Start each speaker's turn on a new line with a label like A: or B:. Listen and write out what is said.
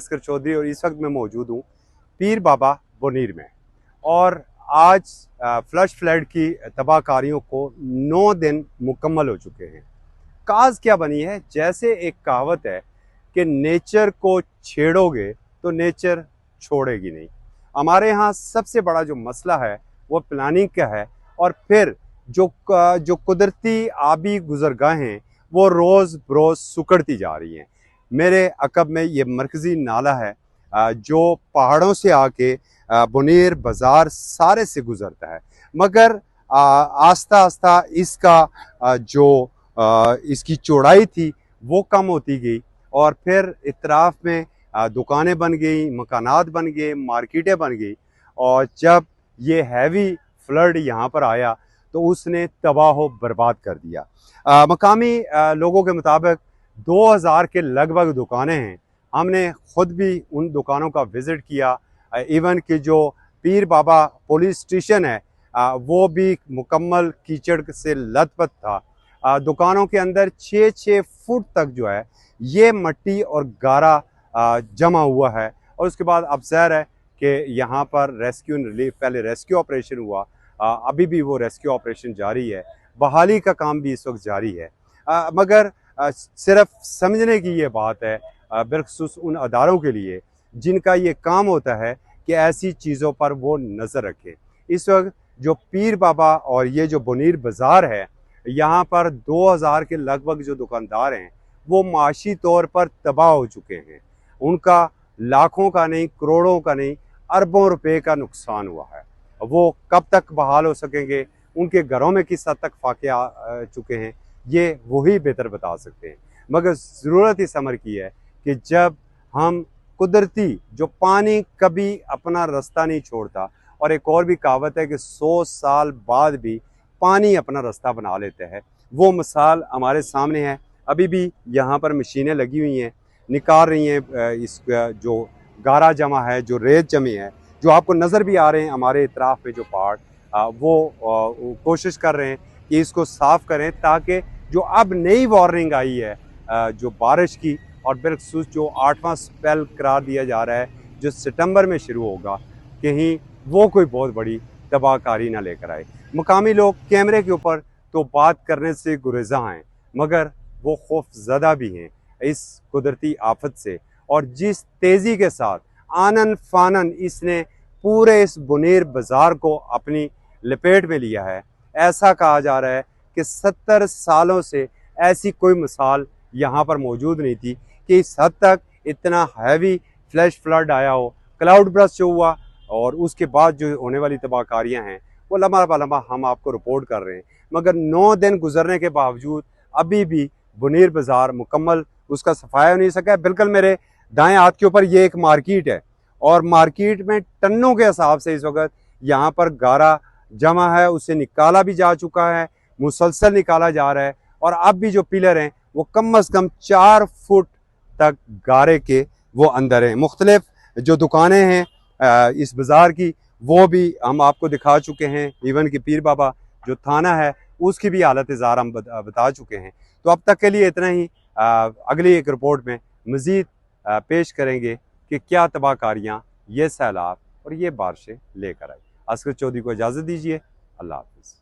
A: Oscar Chaudhary और इस वक्त मैं मौजूद हूँ पीर बाबा बुनीर में। और आज फ्लश फ्लड की तबाहकारियों को 9 दिन मुकम्मल हो चुके हैं। काज क्या बनी है, जैसे एक कहावत है कि नेचर को छेड़ोगे तो नेचर छोड़ेगी नहीं। हमारे यहाँ सबसे बड़ा जो मसला है वो प्लानिंग का है, और फिर जो कुदरती आबी गुजरगाहें वो रोज़ बरोज़ सुकड़ती जा रही हैं। मेरे अकब में ये मरकज़ी नाला है जो पहाड़ों से आके बुनीर बाज़ार सारे से गुज़रता है, मगर आस्ता आस्ता इसका इसकी चौड़ाई थी वो कम होती गई, और फिर इतराफ़ में दुकानें बन गई, मकानात बन गए, मार्केटें बन गई। और जब ये हैवी फ्लड यहाँ पर आया तो उसने तबाह बर्बाद कर दिया। मकामी लोगों के मुताबिक 2000 के लगभग दुकानें हैं। हमने ख़ुद भी उन दुकानों का विज़िट किया। इवन कि जो पीर बाबा पुलिस स्टेशन है वो भी मुकम्मल कीचड़ से लथपथ था। दुकानों के अंदर 6-6 फुट तक जो है ये मट्टी और गारा जमा हुआ है। और उसके बाद अब ज़ाहिर है कि यहाँ पर रेस्क्यू एंड रिलीफ, पहले रेस्क्यू ऑपरेशन हुआ, अभी भी वो रेस्क्यू ऑपरेशन जारी है, बहाली का काम भी इस वक्त जारी है। मगर सिर्फ समझने की ये बात है बिलखुसूस उन अदारों के लिए जिनका ये काम होता है कि ऐसी चीज़ों पर वो नज़र रखें। इस वक्त जो पीर बाबा और ये जो बुनीर बाज़ार है, यहाँ पर 2000 के लगभग जो दुकानदार हैं वो माशी तौर पर तबाह हो चुके हैं। उनका लाखों का नहीं, करोड़ों का नहीं, अरबों रुपए का नुकसान हुआ है। वो कब तक बहाल हो सकेंगे, उनके घरों में किस हद तक फाके आ चुके हैं, ये वही बेहतर बता सकते हैं। मगर ज़रूरत इस अमर की है कि जब हम कुदरती जो पानी कभी अपना रास्ता नहीं छोड़ता, और एक और भी कहावत है कि 100 साल बाद भी पानी अपना रास्ता बना लेते हैं, वो मिसाल हमारे सामने है। अभी भी यहाँ पर मशीनें लगी हुई हैं, निकाल रही हैं इस जो गारा जमा है, जो रेत जमी है, जो आपको नज़र भी आ रहे हैं हमारे इतराफ़ में जो पहाड़, वो कोशिश कर रहे हैं कि इसको साफ़ करें, ताकि जो अब नई वार्निंग आई है जो बारिश की, और बिलखुसूस जो 8वां स्पेल करार दिया जा रहा है जो सितंबर में शुरू होगा, कहीं वो कोई बहुत बड़ी तबाहकारी ना लेकर आए। मुकामी लोग कैमरे के ऊपर तो बात करने से गुरेज़ा हैं, मगर वो खौफज़दा भी हैं इस कुदरती आफत से। और जिस तेज़ी के साथ आनन फानन इसने पूरे इस बुनीर बाज़ार को अपनी लपेट में लिया है, ऐसा कहा जा रहा है कि 70 सालों से ऐसी कोई मिसाल यहाँ पर मौजूद नहीं थी कि इस हद तक इतना हैवी फ्लैश फ्लड आया हो। क्लाउड बर्स्ट जो हुआ और उसके बाद जो होने वाली तबाहकारियाँ हैं वो लम्हा ब लम्हा हम आपको रिपोर्ट कर रहे हैं। मगर 9 दिन गुजरने के बावजूद अभी भी बुनीर बाज़ार मुकम्मल उसका सफाया नहीं सका है। बिल्कुल मेरे दाएं हाथ के ऊपर ये एक मार्केट है, और मार्केट में टनों के हिसाब से इस वक्त यहाँ पर गारा जमा है, उसे निकाला भी जा चुका है, मुसलसल निकाला जा रहा है। और अब भी जो पिलर हैं वो कम से कम 4 फुट तक गारे के वो अंदर हैं। मुख्तलिफ जो दुकानें हैं इस बाज़ार की वो भी हम आपको दिखा चुके हैं। इवन कि पीर बाबा जो थाना है उसकी भी हालत ज़ार हम बता चुके हैं। तो अब तक के लिए इतना ही। अगली एक रिपोर्ट में मज़ीद पेश करेंगे कि क्या तबाहकारियाँ ये सैलाब और ये बारिशें लेकर आई। अस्कर चौधरी को इजाज़त दीजिए। अल्लाह हाफ़िज़।